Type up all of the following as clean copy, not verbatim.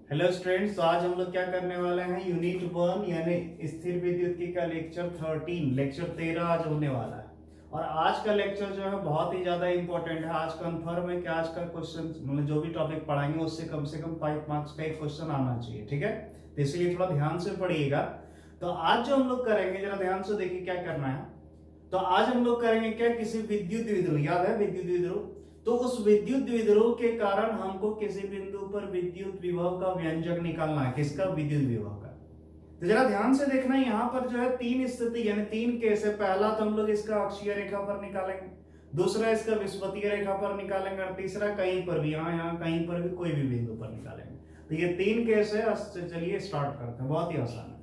Hello students, तो आज हम लोग क्या करने वाले हैं यूनिट 1 यानी स्थिर विद्युत का लेक्चर 13 आज होने वाला है। और आज का लेक्चर जो है बहुत ही ज्यादा इंपॉर्टेंट है। आज कंफर्म है कि आज का क्वेश्चन मतलब जो भी टॉपिक पढ़ाएंगे उससे कम से कम 5 मार्क्स का एक क्वेश्चन आना चाहिए, ठीक है। तो इसलिए थोड़ा ध्यान से पढ़िएगा। तो आज जो हम लोग करेंगे जरा ध्यान से देखिए क्या करना है। तो आज हम लोग करेंगे क्या, किसी विद्युत द्विध्रुव, याद है विद्युत द्विध्रुव, तो उस विद्युत द्विध्रुव के कारण हमको किसी बिंदु पर विद्युत विभव का व्यंजक निकालना है। किसका? विद्युत विभव का। तो जरा ध्यान से देखना, यहाँ पर जो है तीन स्थिति यानी तीन केस है। पहला तो हम लोग इसका अक्षीय रेखा पर निकालेंगे, दूसरा इसका विषुवतीय रेखा पर निकालेंगे, और तीसरा कहीं पर भी, यहाँ कहीं पर भी कोई भी बिंदु पर निकालेंगे। तो ये तीन केस है। चलिए स्टार्ट करते हैं, बहुत ही आसान है।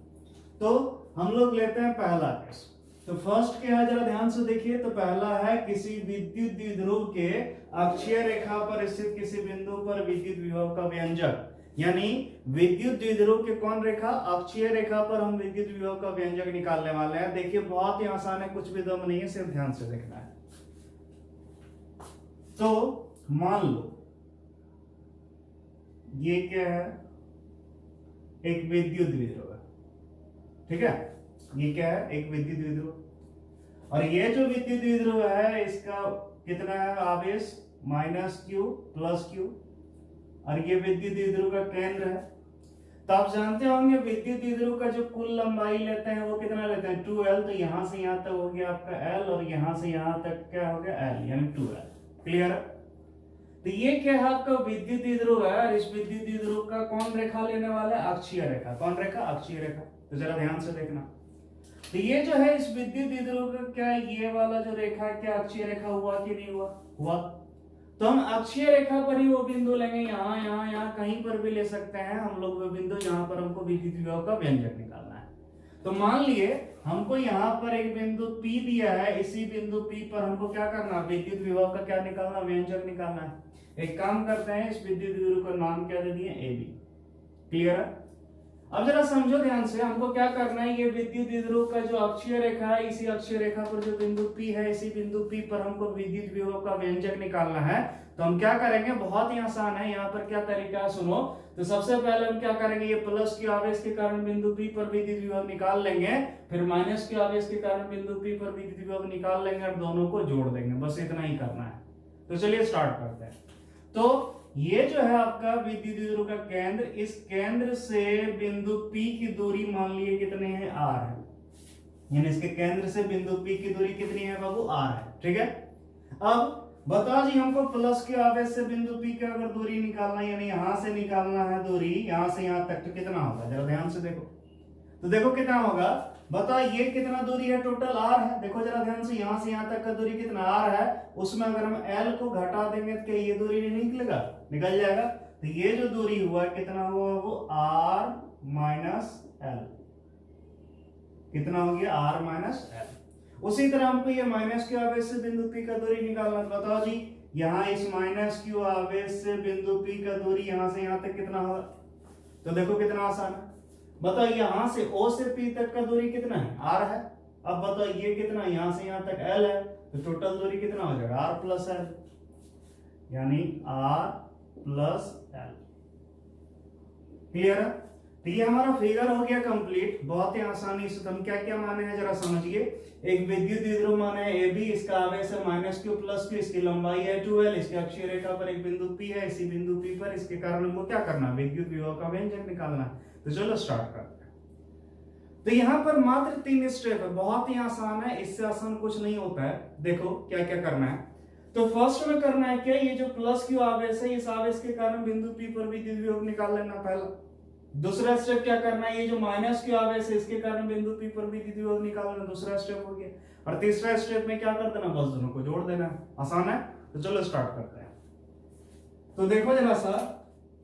तो हम लोग लेते हैं पहला केस। तो फर्स्ट क्या है जरा ध्यान से देखिए। तो पहला है किसी विद्युत द्विध्रुव के अक्षीय रेखा पर स्थित किसी बिंदु पर विद्युत विभव का व्यंजक, यानी विद्युत द्विध्रुव के कौन रेखा? अक्षीय रेखा पर हम विद्युत विभव का व्यंजक निकालने वाले हैं। देखिए बहुत ही आसान है, कुछ भी दम नहीं है, सिर्फ ध्यान से देखना है। तो मान लो ये क्या है, एक विद्युत द्विध्रुव है, ठीक है। ये क्या है? एक विद्युत द्विध्रुव। और ये जो विद्युत द्विध्रुव है इसका कितना है आवेश? -q + q। और ये विद्युत द्विध्रुव का केंद्र है। तो आप जानते होंगे विद्युत द्विध्रुव का जो कुल लंबाई लेते हैं वो कितना लेते हैं? 2l। तो यहां से यहां तक हो गया आपका l, और यहां से यहां तक क्या हो गया? l, यानी 2l। क्लियर है? तो ये क्या है आपका विद्युत द्विध्रुव है, और इस विद्युत द्विध्रुव का कौन रेखा लेने वाला है? अक्षीय रेखा। कौन रेखा? अक्षीय रेखा। तो जरा ध्यान से देखना। तो ये जो है इस विद्युत द्विध्रुव का क्या, ये वाला जो रेखा है क्या अक्षीय रेखा हुआ कि नहीं हुआ? हुआ। तो हम अक्षीय रेखा पर ही वो बिंदु लेंगे, यहाँ यहाँ यहाँ कहीं पर भी ले सकते हैं हम लोग वो बिंदु जहां पर हमको विद्युत विभव का व्यंजक निकालना है। तो मान लिए हमको यहाँ पर एक बिंदु P दिया है, इसी बिंदु P पर हमको क्या करना? विद्युत विभव का क्या निकालना? व्यंजक निकालना है। एक काम करते हैं, इस विद्युत द्विध्रुव का नाम क्या दे दिए? AB। क्लियर है? अब जरा समझो ध्यान से, हमको क्या करना है, ये विद्युत द्विध्रुव का जो अक्षीय रेखा है, इसी अक्षीय रेखा पर जो बिंदु P है, इसी बिंदु P पर हमको विद्युत विभव का व्यंजक निकालना है। तो हम क्या करेंगे? बहुत ही आसान है। यहाँ पर क्या तरीका है सुनो। तो सबसे पहले हम क्या करेंगे, ये प्लस के आवेश के कारण बिंदु P पर विद्युत विभव निकाल लेंगे, फिर माइनस के आवेश के कारण बिंदु P पर विद्युत विभव निकाल लेंगे, और दोनों को जोड़ देंगे। बस इतना ही करना है। तो चलिए स्टार्ट करते हैं। तो ये जो है आपका विद्युत द्विध्रुव का केंद्र, इस केंद्र से बिंदु P की दूरी मान लिए कितने हैं? r है। यानी इसके केंद्र से बिंदु P की दूरी कितनी है बाबू? r है, ठीक है। अब बताओ जी, हमको प्लस के आवेश से बिंदु P की अगर दूरी निकालना है, यानी यहां से निकालना है दूरी, यहां से यहां तक, तो कितना होगा? जरा ध्यान से देखो। तो देखो कितना होगा, बताओ ये कितना दूरी है? टोटल r है। देखो जरा ध्यान से, यहां से यहां तक का दूरी कितना? r है। उसमें अगर हम l को घटा देंगे तो क्या ये दूरी नहीं निकलेगा? निकल जाएगा। तो ये जो दूरी हुआ कितना हुआ? वो r - l। कितना हो गया? r - l। उसी तरह हमको ये माइनस क्यू आवेश से बिंदु P का दूरी निकालना। बताओ जी, यहाँ इस -q आवेश से बिंदु P का दूरी यहां से यहां तक कितना होगा? तो देखो कितना आसान है। बताओ यहां से O से P तक का दूरी कितना है? r है। अब बताओ ये कितना? यहां से यहां तक l है। तो टोटल दूरी कितना हो जाएगा? r + l, यानी r + l। क्लियर है? तो ये हमारा फिगर हो गया कंप्लीट, बहुत ही आसानी से। हम क्या क्या माने हैं जरा समझिए। एक विद्युत द्विध्रुव माने है AB, इसका आवेश है -q + q, इसकी लंबाई है 2l, इसके अक्षीय रेखा पर एक बिंदु P है, इसी बिंदु P पर इसके कारण हमको क्या करना है? विद्युत विभव का व्यंजक निकालना है। तो चलो स्टार्ट करते हैं। तो यहाँ पर मात्र 3 स्टेप है, बहुत ही आसान है, इससे आसान कुछ नहीं होता है। देखो क्या क्या करना है। तो फर्स्ट में करना है क्या, ये जो +q आवेश है, इस आवेश के कारण बिंदु P पर विद्युत विभव निकाल लेना पहला। दूसरा स्टेप क्या करना है, ये जो -q आवेश है, इसके कारण बिंदु P पर विद्युत विभव निकालना। दूसरा स्टेप हो गया। और तीसरा स्टेप में क्या कर देना? बस दोनों को जोड़ देना। आसान है। तो चलो स्टार्ट करते हैं। तो देखो जरा सा,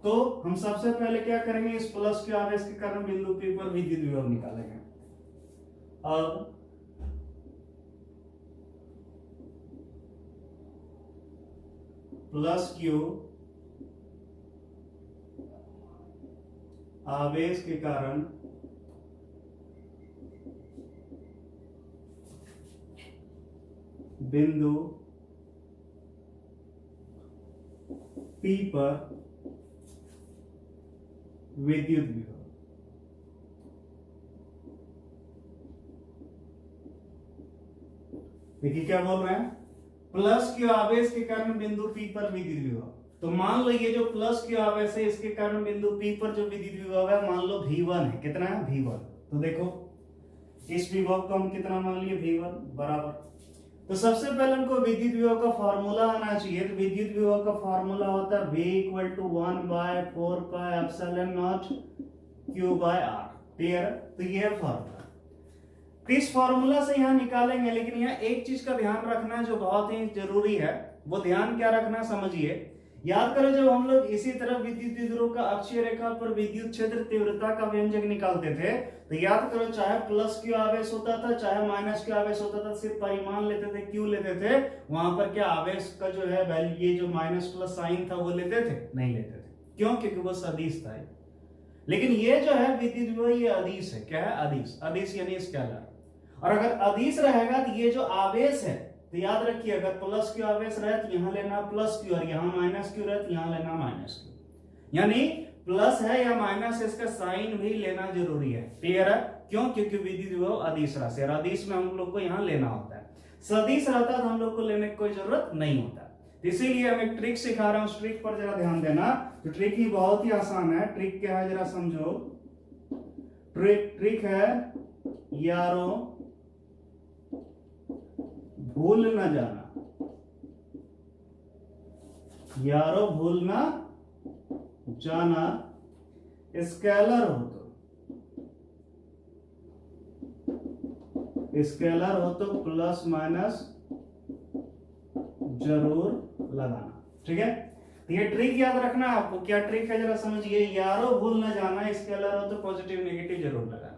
तो हम सबसे पहले क्या करेंगे, इस +q आवेश के कारण बिंदु P पर विद्युत विभव निकालेंगे। अब +q आवेश के कारण बिंदु P पर विद्युत विभव। देखिए क्या बोल रहे हैं, प्लस क्यू आवेश के कारण बिंदु P पर विद्युत विभव। तो मान लो ये जो प्लस क्यू आवेश है इसके कारण बिंदु P पर जो विद्युत विभव है मान लो V1 है, कितना है V1। तो देखो इस विभव को हम कितना मान लिए V1 बराबर। तो सबसे पहले हमको विद्युत विभव का फार्मूला आना चाहिए। तो विद्युत विभव का फार्मूला होता है V = 1/4πε0 Q/R। क्लियर? तो ये है फार्मूला। इस फार्मूला से यहां निकालेंगे, लेकिन यहां एक चीज का ध्यान रखना है जो बहुत ही जरूरी है। वो ध्यान क्या रखना, समझिए। याद करो जब हम लोग इसी तरह विद्युत द्विध्रुव का अक्षीय रेखा पर विद्युत क्षेत्र तीव्रता का व्यंजक निकालते थे, तो याद करो चाहे प्लस क्यू आवेश होता था चाहे माइनस क्यू आवेश होता था, सिर्फ परिमाण लेते थे, क्यू लेते थे। वहां पर क्या आवेश का जो है वैल्यू, ये जो माइनस प्लस साइन था वो लेते थे? नहीं लेते थे। क्यों? क्योंकि वो सदिश था। लेकिन ये जो है विद्युत द्विध्रुव ये अदिश है। क्या है? अदिश। अदिश यानी स्केलर। और अगर अदिश रहेगा तो ये जो आवेश है, तो याद रखिए अगर प्लस क्यू आवेश रहे तो यहां लेना प्लस क्यू, और यहां माइनस क्यू रहे तो यहां लेना माइनस क्यू। यानी प्लस है या माइनस, इसका साइन भी लेना जरूरी है। क्लियर है? क्यों? क्योंकि विद्युत विभव अदिश राशि, और अदिश में हम लोग को यहां लेना होता है। सदिश रहता तो हम लोग को लेने की कोई जरूरत नहीं होता। इसीलिए हम एक ट्रिक सिखा रहा हूं, उस ट्रिक पर जरा ध्यान देना। तो ट्रिक ही बहुत ही आसान है। ट्रिक क्या है जरा समझो। ट्रिक है यारो भूल न जाना, यारो भूल न जाना, स्केलर हो तो प्लस माइनस जरूर लगाना। ठीक है? तो ये ट्रिक याद रखना आपको। क्या ट्रिक है जरा समझिए। यारो भूल न जाना, स्केलर हो तो पॉजिटिव नेगेटिव जरूर लगाना।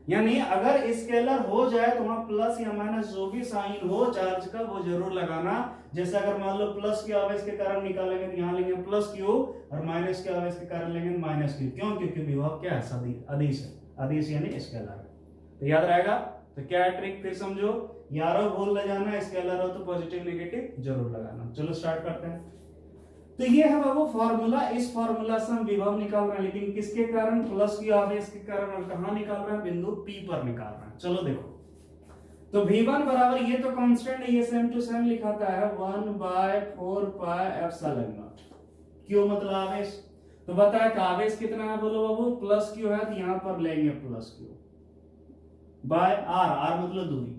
यानी अगर स्केलर हो जाए तो वहां प्लस या माइनस जो भी साइन हो चार्ज का वो जरूर लगाना। जैसे अगर मान लो प्लस क्यू आवेश के कारण निकालेंगे तो यहां लेंगे प्लस क्यू, और माइनस क्यू आवेश के कारण लेंगे माइनस क्यू। क्यों? क्योंकि विभव क्या है? अदिश है। अदिश यानी स्केलर है। तो याद रहेगा। तो क्या है ट्रिक फिर समझो। यारो भूल न जाना, स्केलर हो तो पॉजिटिव नेगेटिव जरूर लगाना। चलो स्टार्ट करते हैं। तो ये है बाबू फार्मूला। इस फार्मूला से हम विभव निकाल रहे हैं, लेकिन किसके कारण? प्लस क्यू आवेश के कारण। और कहां निकाल रहे हैं? बिंदु P पर निकाल रहे हैं। चलो देखो। तो V1 बराबर, ये तो कांस्टेंट है, ये सेम टू सेम लिखाता है 1/4πε0। क्यू मतलब आवेश। तो बताया कि आवेश कितना है? बोलो बाबू प्लस क्यू है, तो यहां पर लेंगे plus Q by R. R मतलब दूरी।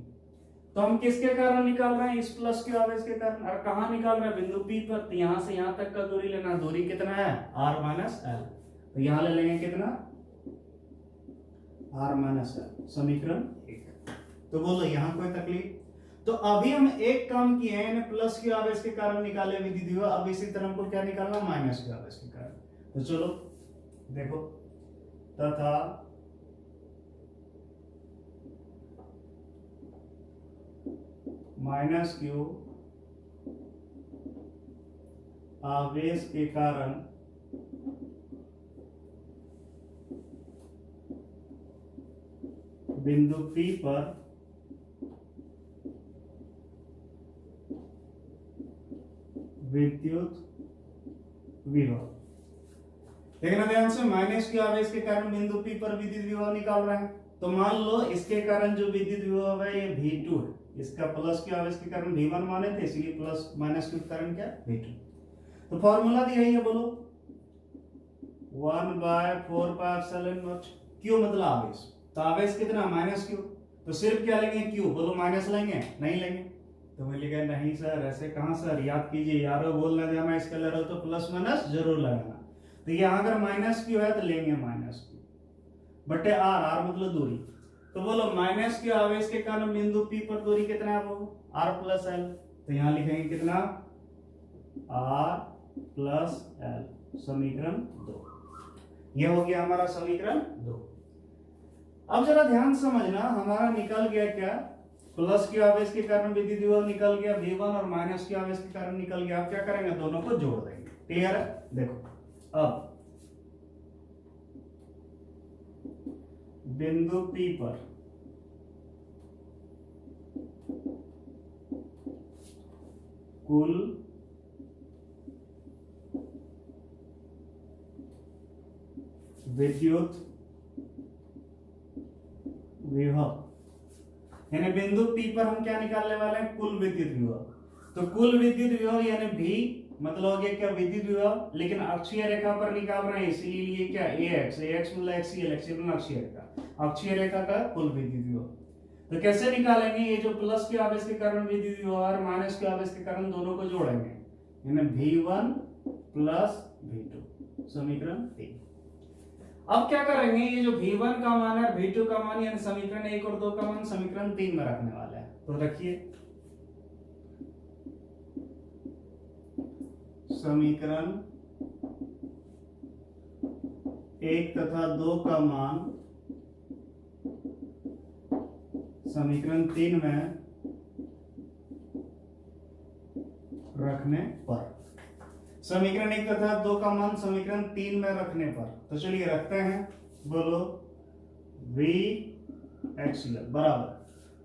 तो हम किसके कारण निकाल रहे हैं? इस प्लस क्यू आवेश के कारण। और कहां निकाल रहे हैं? बिंदु P पर। तो यहां से यहां तक का दूरी लेना। दूरी कितना है? r minus L. तो यहां ले लेंगे कितना? r minus L. समीकरण 1। तो बोलो यहां कोई तकलीफ? तो अभी हम एक काम किए हैं, प्लस क्यू आवेश के कारण निकाले विद्युत विभव। अब इसी तरह हमको क्या निकालना? माइनस क्यू आवेश के कारण। तो चलो देखो। तथा माइनस क्यू आवेश के कारण बिंदु P पर विद्युत विभव। देखना ध्यान से, माइनस क्यू आवेश के कारण बिंदु P पर विद्युत विभव निकाल रहे हैं। तो मान लो इसके कारण जो विद्युत विभव है ये V2 है। इसका प्लस क्यू आवेश के कारण V1 माने थे, इसलिए प्लस माइनस क्यू के कारण क्या? V2। तो फॉर्मूला दिया है, बोलो 1/4πε0। क्यू मतलब आवेश। तो आवेश कितना? Minus Q. तो सिर्फ क्या लेंगे? क्यू। बोलो माइनस लेंगे? नहीं लेंगे। तो बोलिएगा नहीं सर, ऐसे कहां सर? याद कीजिए, यारो बोल ना जाना, स्केलर हो तो प्लस माइनस जरूर लगाना। तो यहां अगर माइनस क्यू है तो लेंगे माइनस क्यू बटे आर। आर मतलब दूरी। तो बोलो माइनस क्यू आवेश के कारण बिंदु P पर दूरी कितना है? वो r प्लस एल। तो यहां लिखेंगे कितना? r plus L. समीकरण 2। यह हो गया हमारा समीकरण 2। अब जरा ध्यान समझना, हमारा निकल गया क्या? प्लस क्यू आवेश के कारण विद्युत विभव निकल गया V1, और माइनस क्यू आवेश के कारण निकल गया। अब क्या करेंगे? दोनों को जोड़ देंगे। क्लियर है? देखो अब बिंदु P पर कुल विद्युत विभव, यानी बिंदु P पर हम क्या निकालने वाले हैं, कुल विद्युत विभव। तो कुल विद्युत विभव यानी V मतलब हो गया क्या, विद्युत विभव, लेकिन अक्षीय रेखा पर निकाल रहे हैं, इसीलिए क्या ax मतलब एक्सियल अक्षीय रेखा, अक्षीय रेखा का कुल विद्युत विभव। तो कैसे निकालेंगे, ये जो प्लस के आवेश के कारण विद्युत विभव और माइनस के आवेश के कारण दोनों को जोड़ेंगे, यानी V1 प्लस V2, समीकरण 3। अब क्या करेंगे, ये जो V1 का मान है V2 का मान यानी समीकरण 1 और 2 का मान समीकरण 3 में रखने वाले हैं। तो रखिए समीकरण 1 तथा 2 का मान समीकरण 3 में रखने पर, समीकरण 1 तथा 2 का मान समीकरण 3 में रखने पर, तो चलिए रखते हैं। बोलो V एक्सियल बराबर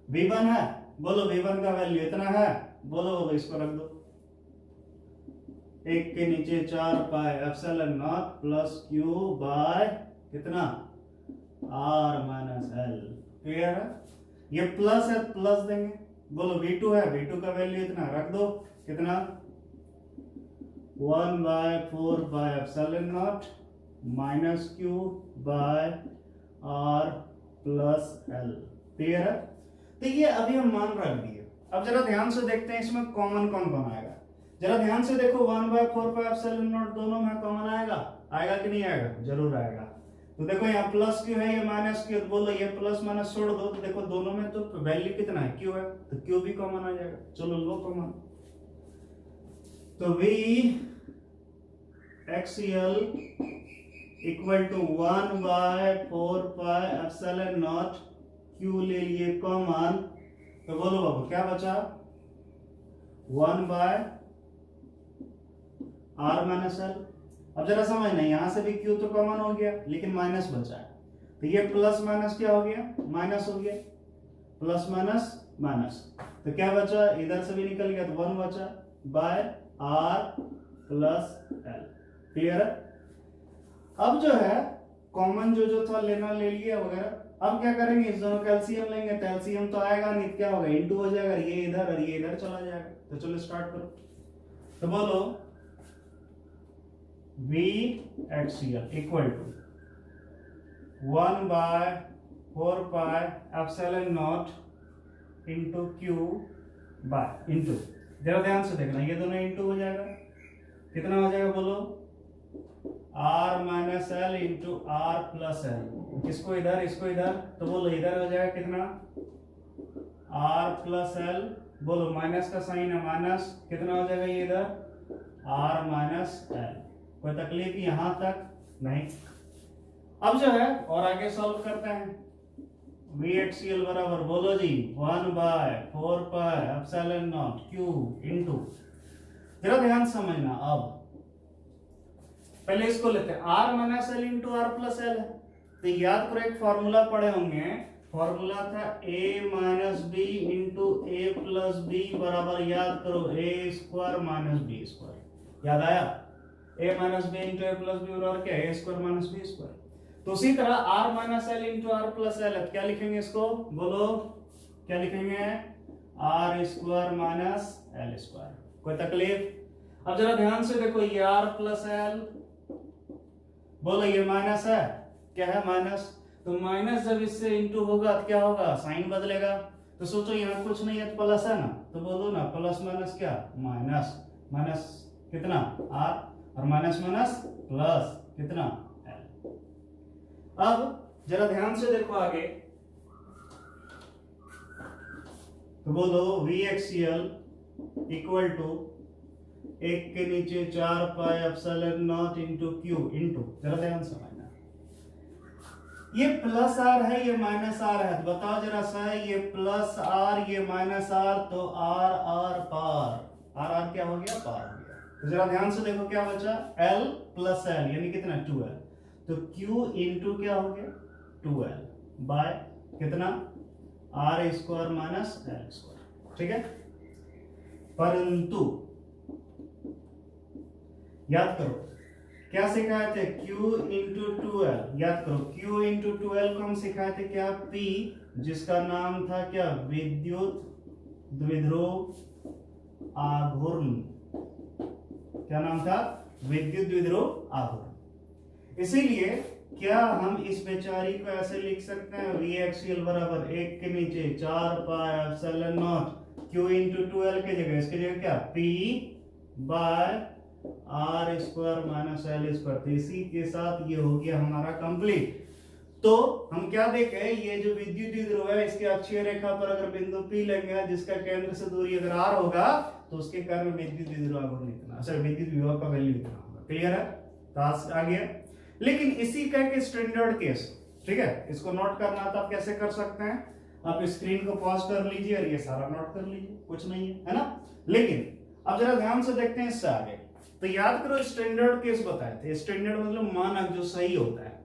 V1 है, बोलो V1 का वैल्यू इतना है, बोलो इसको रख दो, 1 के नीचे 4 pi epsilon not plus Q by कितना R माइनस L। क्लियर है, ये प्लस है प्लस देंगे, बोलो V2 है, V2 का वैल्यू इतना रख दो, कितना 1/4 by epsilon not minus Q by R plus L। Clear है, तो ये अभी हम मान रख दिए। अब जरा ध्यान से देखते हैं इसमें कॉमन कौन कौन आएगा, जरा ध्यान से देखो, 1/4 पाई एप्सिलॉन नॉट दोनों में कॉमन आएगा, आएगा कि नहीं आएगा, जरूर आएगा। तो देखो यहाँ प्लस क्यू है, ये माइनस क्यू, तो बोलो ये प्लस माइनस छोड़ दो, तो देखो दोनों में तो वैल्यू कितना है, क्यू है, तो क्यू भी कॉमन आ जाएगा, चलो लो कॉमन। तो V axial equal to 1/4 pi epsilon nought Q ले लिए कॉमन, तो बोलो बाबू क्या बचा, 1/r माइनस एल। अब जरा समझना, यहां से भी क्यू तो कॉमन हो गया लेकिन माइनस बचा है, तो ये प्लस माइनस क्या हो गया, माइनस हो गया, प्लस माइनस माइनस, तो क्या बचा, इधर से भी निकल गया तो 1 बचा by r plus L. Clear है, अब जो है कॉमन जो जो था लेना ले लिया वगैरह। अब क्या करेंगे, इस दोनों का एलसीएम लेंगे, तो एलसीएम तो आएगा नहीं, क्या होगा, इनटू हो जाएगा, ये इधर और ये इधर चला जाएगा। तो चलो स्टार्ट करो, तो बोलो V axial equal to 1/4 pi epsilon nought into Q by into, जरा ध्यान से देखना, ये दोनों इंटू हो जाएगा, कितना हो जाएगा बोलो, R minus L into R plus L, इसको इधर इसको इधर, तो बोलो इधर हो जाएगा कितना, R प्लस एल, बोलो माइनस का साइन है माइनस, कितना हो जाएगा ये इधर R माइनस एल। कोई तकलीफ यहां तक नहीं। अब जो है और आगे सॉल्व करते हैं, V एक्सियल बराबर बोलो जी 1/4 pi epsilon nought Q into, जरा ध्यान समझना, अब पहले इसको लेते हैं, R minus L into R plus L है, तो याद करो एक फॉर्मूला पढ़े होंगे, फॉर्मूला था A minus B into A plus B बराबर, याद करो A square minus B square, याद आया, A minus B into A plus B बराबर क्या है, A square minus B square. तो उसी तरह R minus L into R plus L, क्या लिखेंगे इसको, बोलो क्या लिखेंगे, R square minus L square. कोई तकलीफ, अब जरा ध्यान से देखो, ये R प्लस एल, बोलो ये माइनस है, क्या है माइनस, तो माइनस जब इससे इंटू होगा तो क्या होगा, साइन बदलेगा, तो सोचो यहाँ कुछ नहीं है तो प्लस है ना, तो बोलो ना प्लस माइनस क्या, माइनस, माइनस कितना R और माइनस माइनस प्लस कितना L। अब जरा ध्यान से देखो आगे, तो बोलो V एक्सियल इक्वल टू 1 के नीचे 4 pi epsilon nought into Q into, जरा ध्यान समझना, ये प्लस R है ये माइनस R है, तो बताओ जरा सा, ये प्लस R ये माइनस R, तो R R पार, R R क्या हो गया, पार हो गया। तो जरा ध्यान से देखो क्या बचा, L प्लस L यानी कितना 2L, तो Q इंटू क्या हो गया 2L बाय कितना R square minus L square. ठीक है, परंतु याद करो क्या सिखाए थे? Q इंटू 2L, याद करो Q इंटू 2L को हम सिखाए थे क्या? P, जिसका नाम था क्या? विद्युत द्विध्रुव आघूर्ण। क्या नाम था? विद्युत द्विध्रुव आघूर्ण। इसीलिए क्या हम इस बेचारी को ऐसे लिख सकते हैं? वी एक्सियल बराबर 1 के नीचे 4 pi epsilon nought Q into 2L के जगह इसके जगह क्या? P by R square minus L square. तो इसी के साथ ये हो गया हमारा कंप्लीट। तो हम क्या देखें, ये जो विद्युत द्विध्रुव है इसके अक्षीय रेखा पर अगर बिंदु P लेंगे जिसका केंद्र से दूरी अगर r होगा तो उसके कारण विद्युत द्विध्रुव आघूर्ण इतना, सर विद्युत विभव का वैल्यू इतना होगा। क्लियर है? टास्क आ गया। लेकिन इसी का एक स्टैंडर्ड केस, ठीक है, इसको नोट करना तो आप कैसे कर सकते हैं? आप स्क्रीन को पॉज कर लीजिए और ये सारा नोट कर लीजिए, कुछ नहीं है ना। लेकिन अब जरा ध्यान से देखते हैं इससे आगे। तो याद करो स्टैंडर्ड केस बताए थे। स्टैंडर्ड मतलब मानक, जो सही होता है।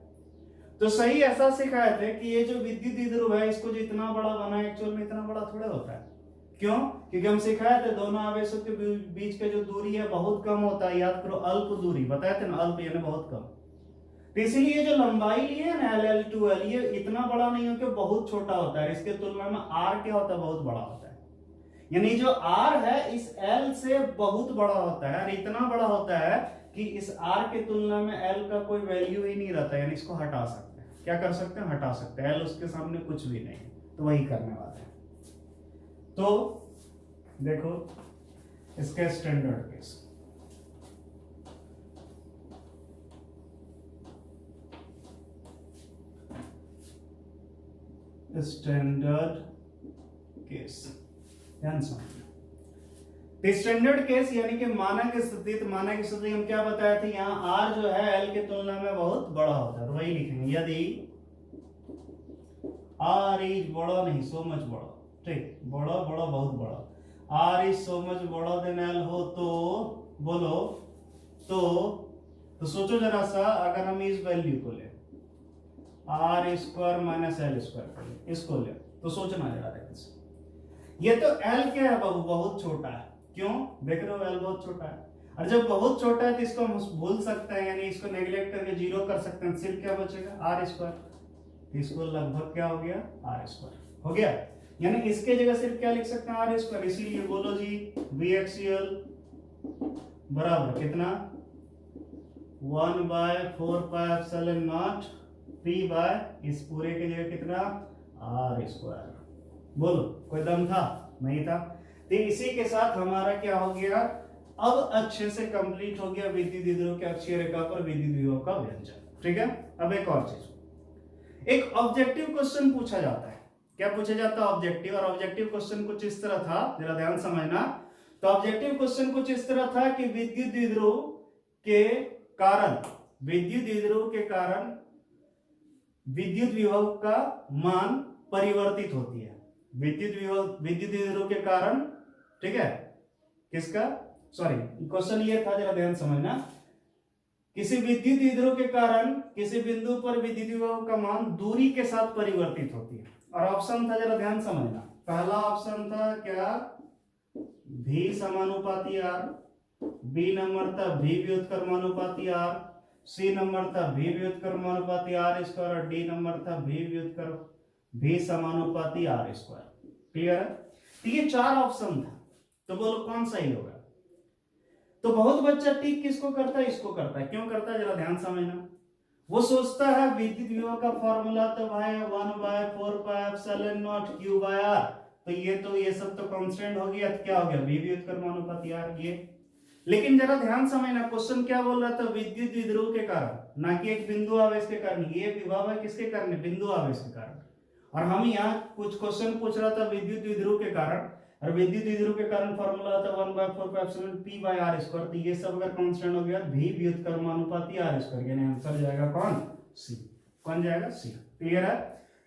तो सही ऐसा सिखाए थे कि ये जो विद्युत द्विध्रुव है इसको जितना बड़ा बना है एक्चुअल में इतना बड़ा थोड़ा होता है। क्यों? क्योंकि हम सिखाए थे दोनों आवेशों के बीच का जो दूरी है बहुत कम होता है। याद करो अल्प दूरी बताए थे ना, अल्प यानी बहुत कम। तो इसीलिए जो लंबाई ली है ना L2L, ये इतना बड़ा नहीं हो कि बहुत छोटा होता है। इसके तुलना में R क्या होता है? बहुत बड़ा होता है। यानी जो R है इस L से बहुत बड़ा होता है और इतना बड़ा होता है कि इस R के तुलना में L का कोई वैल्यू ही नहीं रहता। यानी इसको हटा सकते हैं। क्या कर सकते हैं? हटा सकते हैं। L उसके सामने कुछ भी नहीं है। तो वही करने वाले हैं। तो देखो इसका स्टैंडर्ड केस, स्टैंडर्ड केस ध्यान समझना। स्टैंडर्ड केस यानी कि मानक स्थिति। तो मानक स्थिति हम क्या बताए थे? यहाँ R जो है L के तुलना में बहुत बड़ा होता है। तो वही लिखेंगे, यदि R इज बड़ा नहीं सो मच बड़ा, ठीक, बड़ा बड़ा बहुत बड़ा, R इज सो मच बड़ा देन L हो तो बोलो तो सोचो जरा सा, अगर हम इस वैल्यू को ले R square minus L square कर ले, इसको ले, तो सोचना जरा ध्यान से। ये तो L क्या है बाबू? बहुत छोटा है। क्यों? देख रहे हो L बहुत छोटा है। और जब बहुत छोटा है तो इसको हम भूल सकते हैं, यानी इसको नेग्लेक्ट करके जीरो कर सकते हैं। सिर्फ क्या बचेगा? R square. इसको लगभग क्या हो गया? R स्क्वायर हो गया। यानी इसके जगह सिर्फ क्या लिख सकते हैं? R square. इसीलिए बोलो जी V एक्सियल बराबर कितना? 1/4 pi epsilon nought P by इस पूरे के जगह कितना? R square. बोलो कोई दम था? नहीं था। तो इसी के साथ हमारा क्या हो गया? अब अच्छे से कंप्लीट हो गया विद्युत द्विध्रुव के अक्षीय रेखा पर विद्युत विभव का व्यंजक। ठीक है। अब एक और चीज, एक ऑब्जेक्टिव क्वेश्चन पूछा जाता है। क्या पूछा जाता है? ऑब्जेक्टिव। और ऑब्जेक्टिव क्वेश्चन कुछ इस तरह था, जरा ध्यान समझना। तो ऑब्जेक्टिव क्वेश्चन कुछ इस तरह था कि विद्युत द्विध्रुव के कारण विद्युत विभव का मान परिवर्तित होती है। विद्युत द्विध्रुव के कारण, ठीक है, किसका? सॉरी, क्वेश्चन ये था, जरा ध्यान समझना। किसी विद्युत द्विध्रुव के कारण किसी बिंदु पर विद्युत विभव का मान दूरी के साथ परिवर्तित होती है। और ऑप्शन था, जरा ध्यान समझना। पहला ऑप्शन था क्या? V समानुपाती R, B नंबर था V व्युत्क्रमानुपाती R, C नंबर था V व्युत्क्रमानुपाती R स्क्वायर और D नंबर था V समानुपाती R स्क्वायर। क्लियर है? तो ये चार ऑप्शन था। तो बोलो कौन सही होगा? तो बहुत बच्चा टिक किसको करता है? इसको करता है। क्यों करता है? जरा ध्यान समझना। वो सोचता है विद्युत विभव का फॉर्मूला तो भाई 1/4 pi epsilon nought Q by R। तो ये सब तो कांस्टेंट हो गया। तो क्या हो गया? V व्युत्क्रमानुपाती R ये। लेकिन जरा ध्यान समझना, क्वेश्चन क्या बोल रहा था? विद्युत द्विध्रुव के कारण, ना कि एक बिंदु आवेश के कारण। ये विभव है किसके कारण? बिंदु आवेश के कारण। और हम यहाँ कुछ क्वेश्चन पूछ रहा था विद्युत द्विध्रुव के कारण, और विद्युत द्विध्रुव के कारण फॉर्मूला था 1/4 pi epsilon P by R square. तो ये सब अगर कांस्टेंट हो गया V व्युत्क्रमानुपाती R स्क्वायर, यानी आंसर जाएगा कौन? C। कौन जाएगा? C। क्लियर है?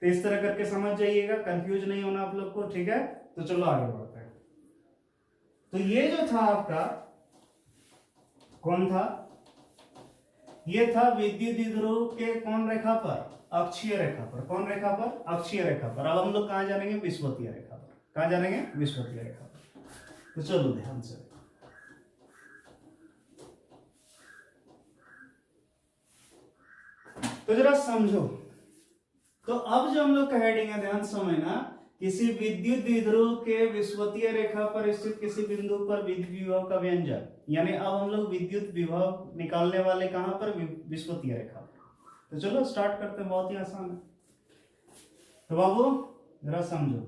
तो इस तरह करके समझ जाइएगा, कंफ्यूज नहीं होना आप लोग को। ठीक है, तो चलो आगे बढ़ते हैं। तो ये जो था आपका कौन था? ये था विद्युत द्विध्रुव के कौन रेखा पर? अक्षीय रेखा पर। कौन रेखा पर? अक्षीय रेखा पर। अब हम लोग कहां जानेंगे? विषुवतीय रेखा पर। कहां जानेंगे? विषुवतीय रेखा पर। तो चलो ध्यान से, तो जरा समझो, तो अब जो हम लोग का हेडिंग है, ध्यान समझना, किसी विद्युत द्विध्रुव के विषुवतीय रेखा पर स्थित किसी बिंदु पर विद्युत विभव का व्यंजक, यानी अब हम लोग विद्युत विभव निकालने वाले कहां पर, विषुवतीय रेखा पर। तो चलो स्टार्ट करते हैं, बहुत ही आसान है। तो बाबू जरा समझो,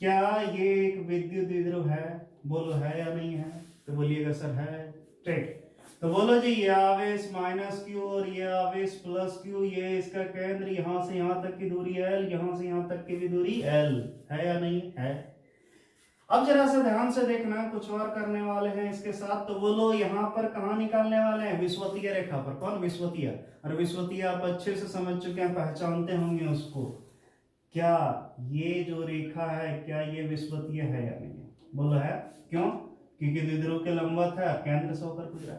क्या ये एक विद्युत द्विध्रुव है? बोलो है या नहीं है? तो बोलिएगा सर है। ठीक, तो बोलो जी, ये आवेश माइनस क्यू और ये आवेश प्लस क्यू, ये इसका केंद्र यहां से यहां तक की दूरी एल, यहां से यहां तक की भी दूरी एल, है या नहीं है? अब जरा सा ध्यान से देखना, कुछ और करने वाले हैं इसके साथ। तो बोलो यहाँ पर कहाँ निकालने वाले हैं? विषुवतीय रेखा पर। कौन? विषुवतीय। और विषुवतीय आप अच्छे से समझ चुके हैं, पहचानते होंगे उसको। क्या ये जो रेखा है, क्या ये विषुवतीय है या नहीं है? बोलो है। क्यों? क्योंकि द्विध्रुव के लंबवत है, केंद्र से होकर गुजरा।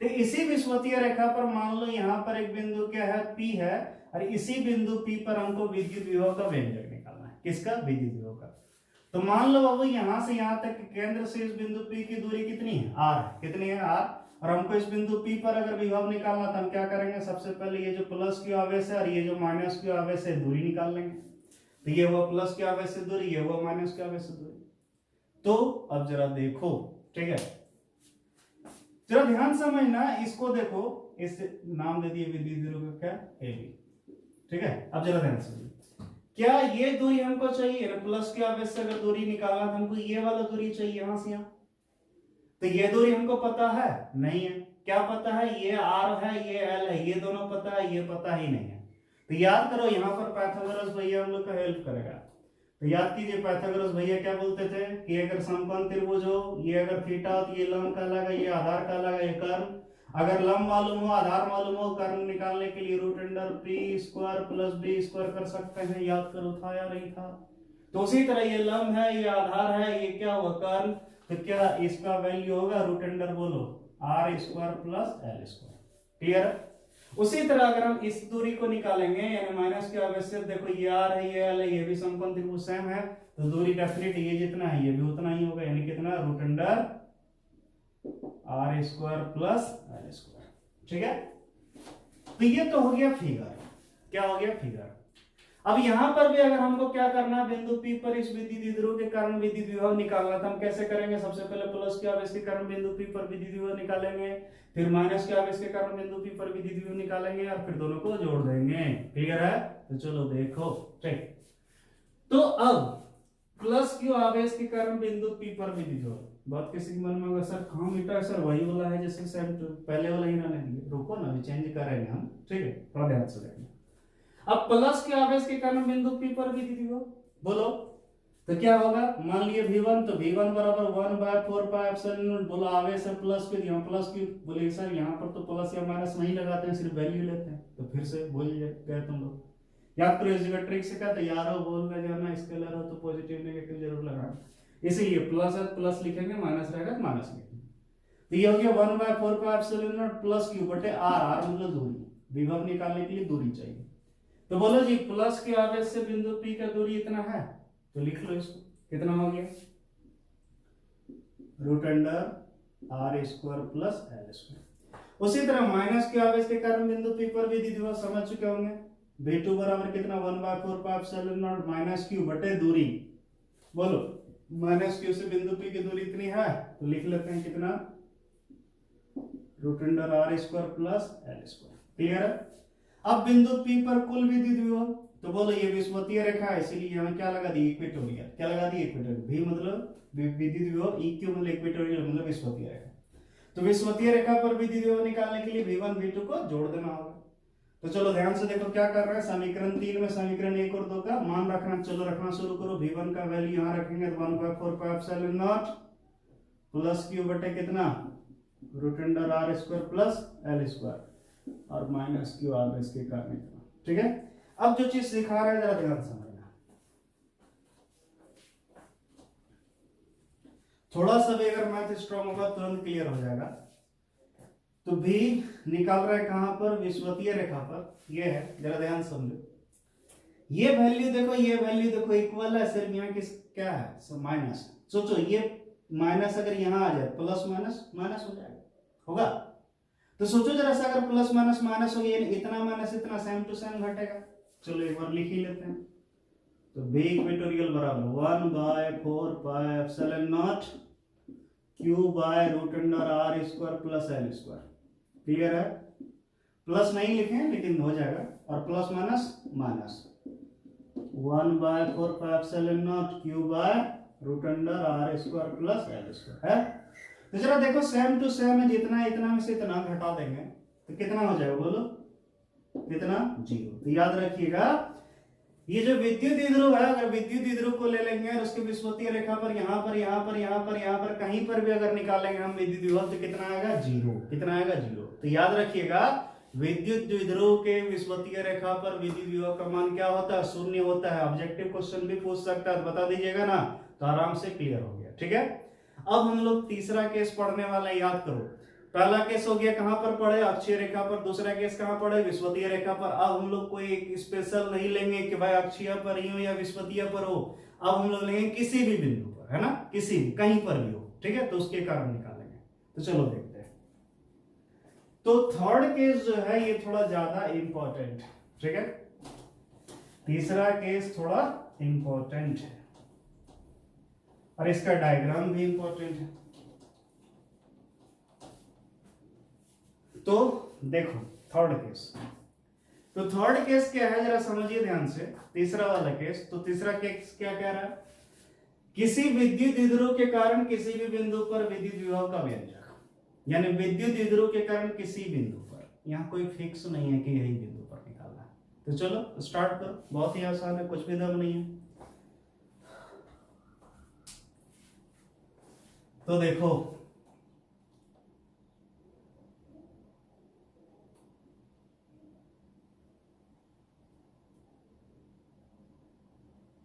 तो इसी विषुवतीय रेखा पर मान लो यहाँ पर एक बिंदु क्या है, P है, और इसी बिंदु P पर हमको विद्युत विभव का व्यंजक निकालना है। किसका? विद्युत विभव का। तो मान लो बाबू यहां से यहां तक केंद्र से इस बिंदु P की दूरी कितनी है? R। कितनी है? R। और हमको इस बिंदु P पर अगर विभव निकालना तो हम क्या करेंगे? सबसे पहले ये जो प्लस क्यू आवेश है और ये जो माइनस क्यू आवेश है, दूरी निकाल लेंगे। तो ये हुआ प्लस क्यू आवेश से दूरी, ये हुआ माइनस क्यू आवेश से दूरी। तो अब जरा देखो, ठीक है, जरा ध्यान समझना, इसको देखो, इस नाम दे दिए विद्युत द्विध्रुव का, क्या? AB। ठीक है, अब जरा ध्यान समझिए, क्या ये दूरी हमको चाहिए? प्लस के आवेश से अगर दूरी निकालना तो हमको ये वाला दूरी चाहिए, यहां से यहां। तो ये दूरी हमको पता है? नहीं है। क्या पता है? ये R है, ये L है, ये दोनों पता है, ये पता ही नहीं है। तो याद करो, यहां पर पाइथागोरस भैया हम लोग का हेल्प करेगा। तो याद कीजिए, पाइथागोरस भैया क्या बोलते थे कि अगर समकोण त्रिभुज हो, ये अगर थीटा हो तो ये लंब कहलाएगा, ये आधार कहलाएगा, ये कर्म। अगर लंब मालूम हो, आधार मालूम हो, कर्म निकालने के लिए root under P square plus B square कर सकते हैं। याद करो, था या नहीं था? तो उसी तरह ये लंब है, ये आधार है, ये क्या हुआ? कर्म। तो क्या इसका वैल्यू होगा? रूट अंडर, बोलो, R square plus L square. Clear? उसी तरह अगर हम इस दूरी को निकालेंगे, यानी माइनस के आवेश से, देखो ये आर है, ये एल है, ये भी समकोण त्रिभुज सेम है, तो दूरी डेफिनेट ये जितना है ये भी उतना ही होगा, यानी कितना? Root under R square plus L square. ठीक है, तो ये तो हो गया फिगर। क्या हो गया? फिगर। अब यहां पर भी अगर हमको क्या करना है, बिंदु P पर इस विद्युत द्विध्रुव के कारण विद्युत विभव निकालना, तो हम कैसे करेंगे? सबसे पहले प्लस के आवेश के कारण बिंदु P पर विद्युत विभव निकालेंगे, फिर माइनस के आवेश के कारण बिंदु P पर विद्युत विभव निकालेंगे, और फिर दोनों को जोड़ देंगे। क्लियर है? तो चलो देखो, ठीक। तो अब प्लस क्यू आवेश के कारण बिंदु P पर विद्युत विभव, बात किसी के मन में होगा, सर कहां मिटा है? सर वही वाला है जैसे सेम पहले वाला ही रहने दिए। रुको ना, अभी चेंज करेंगे हम, ठीक है, थोड़ा ध्यान से देखना। अब प्लस के आवेश के कारण बिंदु P पर विद्युत विभव, बोलो तो क्या होगा? मान लिए V1, तो V1 बराबर 1/4 पाई एप्सिलॉन नॉट। बोलो आवेश है प्लस क्यू, यहाँ प्लस क्यू। बोले सर यहाँ पर तो प्लस या माइनस नहीं लगाते हैं, सिर्फ वैल्यू लेते हैं। तो फिर से भूल गए तुम लोग। याद करो, इस जगह ट्रिक से क्या तैयार हो, बोल रहे जाना, स्केलर हो तो पॉजिटिव नेगेटिव जरूर लगाना। इसीलिए प्लस है प्लस लिखेंगे, माइनस रहेगा तो माइनस लिखेंगे। तो ये हो गया 1/4 pi epsilon not plus Q बटे आर मतलब दूरी। विभव निकालने के लिए दूरी चाहिए। तो बोलो जी, प्लस के आवेश से बिंदु P का दूरी इतना है, तो लिख लो इसको। कितना हो गया? Root under R square plus L square. उसी तरह माइनस के आवेश के कारण बिंदु P पर विद्युत विभव समझ चुके होंगे। V2 बराबर कितना? 1/4 pi epsilon not minus Q बटे दूरी। बोलो, माइनस क्यू से बिंदु P की दूरी इतनी है, तो लिख लेते हैं कितना? Root under R square plus L square. Clear है? अब बिंदु P पर कुल विद्युत विभव, तो बोलो ये विषुवतीय रेखा है, इसलिए यहां क्या लगा दी? इक्वेटोरियल। क्या लगा दी? इक्वेटोरियल। V मतलब विद्युत विभव, EQ मतलब इक्वेटोरियल मतलब विषुवतीय रेखा। तो विषुवतीय रेखा पर विद्युत विभव निकालने के लिए V1 V2 को जोड़ देना होगा। तो चलो ध्यान से देखो क्या कर रहे हैं। समीकरण 3 में समीकरण 1 और 2 का मान रखना, चलो रखना शुरू करो। V1 का वैल्यू यहां रखेंगे, 1/4 pi epsilon not plus Q बटे कितना? Root under R square plus L square, और माइनस क्यू आवेश के कारण। ठीक है, अब जो चीज सिखा रहा है जरा ध्यान समझना। थोड़ा सा भी अगर मैथ स्ट्रॉन्ग होगा तुरंत क्लियर हो जाएगा। तो भी निकाल रहा है कहां पर? विषुवतीय रेखा पर। ये है, जरा ध्यान समझो। ये वैल्यू देखो, ये वैल्यू देखो, इक्वल है, सिर्फ यहाँ किस क्या है? माइनस। सोचो, ये माइनस अगर यहां आ जाए, प्लस माइनस माइनस हो जाएगा, होगा। तो सोचो जरा सा, अगर प्लस माइनस माइनस हो गया, इतना माइनस इतना सेम टू सेम घटेगा। चलो एक बार लिख ही लेते हैं। तो बी इक्वेटोरियल बराबर 1/4 pi epsilon nought Q by root under R square plus L square. Clear है? प्लस नहीं लिखे लेकिन हो जाएगा, और plus minus minus 1/4 pi epsilon nought Q by root under R square plus L square है। तो जरा देखो सेम टू सेम है, जितना इतना में से इतना घटा देंगे तो कितना हो जाएगा बोलो, कितना? 0। तो याद रखिएगा ये जो विद्युत द्विध्रुव है, अगर विद्युत द्विध्रुव को ले लेंगे और उसके विषुवतीय रेखा पर यहाँ पर यहाँ पर यहाँ पर यहाँ पर कहीं पर भी अगर निकालेंगे हम विद्युत विभव, तो कितना आएगा? 0। कितना आएगा? 0। तो याद रखिएगा विद्युत द्विध्रुव के विषुवतीय रेखा पर विद्युत विभव का मान क्या होता है? 0 होता है। ऑब्जेक्टिव क्वेश्चन भी पूछ सकता है, बता दीजिएगा ना, तो आराम से क्लियर हो गया। ठीक है, अब हम लोग तीसरा केस पढ़ने वाले, याद करो। पहला केस हो गया कहां पर पढ़े? अक्षीय रेखा पर। दूसरा केस कहां पढ़े? विषुवतीय रेखा पर। अब हम लोग कोई एक स्पेशल नहीं लेंगे कि भाई अक्षीय पर ही हो या विषुवतीय पर हो, अब हम लोग लेंगे किसी भी बिंदु पर, है ना, किसी भी, कहीं पर भी हो। ठीक है, तो उसके कारण निकालेंगे। तो चलो देखते हैं। तो थर्ड केस जो है ये थोड़ा ज्यादा इंपॉर्टेंट है। ठीक है, तीसरा केस थोड़ा इंपॉर्टेंट है और इसका डायग्राम भी इंपॉर्टेंट है। तो देखो थर्ड केस, तो थर्ड केस क्या है जरा समझिए ध्यान से। तीसरा वाला केस, तो तीसरा केस क्या कह रहा है? किसी विद्युत द्विध्रुव के कारण किसी भी बिंदु पर विद्युत विभव का व्यंजक, यानी विद्युत द्विध्रुव के कारण किसी बिंदु पर, यहाँ कोई फिक्स नहीं है कि यही बिंदु पर निकालना है। तो चलो स्टार्ट करो, बहुत ही आसान है, कुछ भी दम नहीं है। तो देखो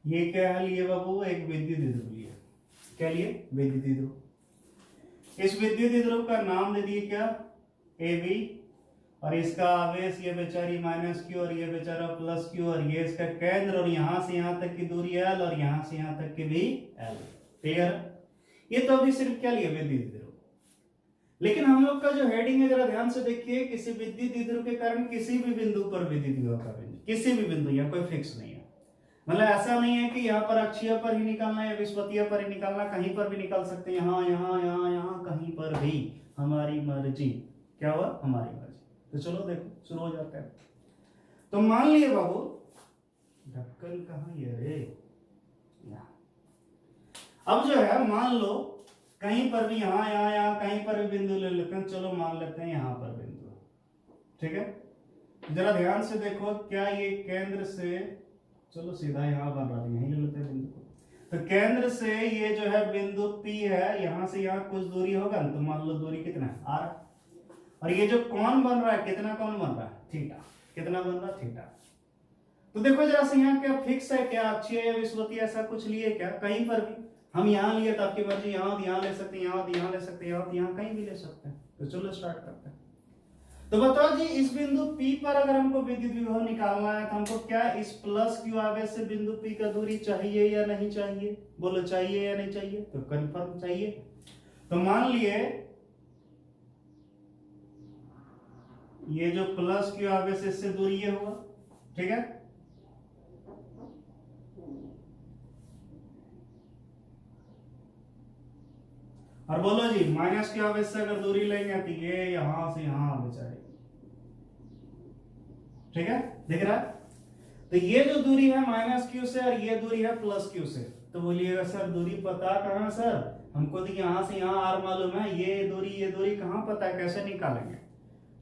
ये क्या है लिए बाबू? एक विद्युत द्विध्रुव लिए। क्या लिए? विद्युत द्विध्रुव। इस विद्युत द्विध्रुव का नाम दे दिए क्या? ए बी, और इसका आवेश ये बेचारी माइनस क्यू और ये बेचारा प्लस क्यू, और ये इसका केंद्र, और यहां से यहां तक की दूरी एल, और यहां से यहां तक की भी एल। क्लियर? ये तो अभी सिर्फ क्या लिए? विद्युत द्विध्रुव। लेकिन हम लोग का जो हेडिंग है जरा ध्यान से देखिए, किसी विद्युत द्विध्रुव के कारण किसी भी बिंदु पर विद्युत विभव का व्यंजक, किसी भी बिंदु, यहाँ कोई फिक्स नहीं है। मतलब ऐसा नहीं है कि यहाँ पर अक्षीय पर ही निकालना है या विषुवतीय पर ही निकालना, कहीं पर भी निकाल सकते हैं, यहाँ यहाँ यहाँ यहाँ कहीं पर भी, हमारी मर्जी। क्या हुआ? हमारी मर्जी। तो चलो देखो शुरू हो जाता है। तो मान लिए बाबू, ढक्कन कहाँ ये रे, अब जो है मान लो कहीं पर भी, यहाँ यहाँ यहाँ कहीं पर भी बिंदु ले लेते हैं। चलो मान लेते हैं यहाँ पर बिंदु। ठीक है, जरा ध्यान से देखो, क्या ये केंद्र से, चलो सीधा यहाँ बन रहा है, यहीं ले लेते हैं बिंदु को। तो केंद्र से ये जो है बिंदु P है, यहां से यहाँ कुछ दूरी होगा ना, तो मान लो दूरी कितना है? R। और ये जो कोण बन रहा है, कितना कोण बन रहा है? थीटा। कितना बन रहा है? थीटा। तो देखो जरा से यहाँ क्या फिक्स है क्या? अक्षीय या विषुवतीय ऐसा कुछ लिए क्या? कहीं पर भी। हम यहाँ लिए तो आपकी मर्जी, यहाँ ले सकते हैं, यहाँ ले सकते हैं, यहाँ कहीं भी ले सकते हैं। तो चलो स्टार्ट करते हैं। तो बताओ जी, इस बिंदु P पर अगर हमको विद्युत विभव निकालना है तो हमको क्या इस प्लस क्यू आवेश से बिंदु P का दूरी चाहिए या नहीं चाहिए? बोलो चाहिए या नहीं चाहिए? तो कंफर्म चाहिए। तो मान लिए ये जो प्लस क्यू आवेश इससे दूरी ये हुआ। ठीक है, और बोलो जी माइनस क्यू आवेश से अगर दूरी लेंगे तो ये यहां से यहां बेचारे। ठीक है, दिख रहा है? तो ये जो दूरी है माइनस क्यू से और ये दूरी है प्लस क्यू से, तो बोलिएगा सर दूरी पता कहां? सर हमको तो यहां से यहां आर मालूम है, ये दूरी कहां पता है, कैसे निकालेंगे?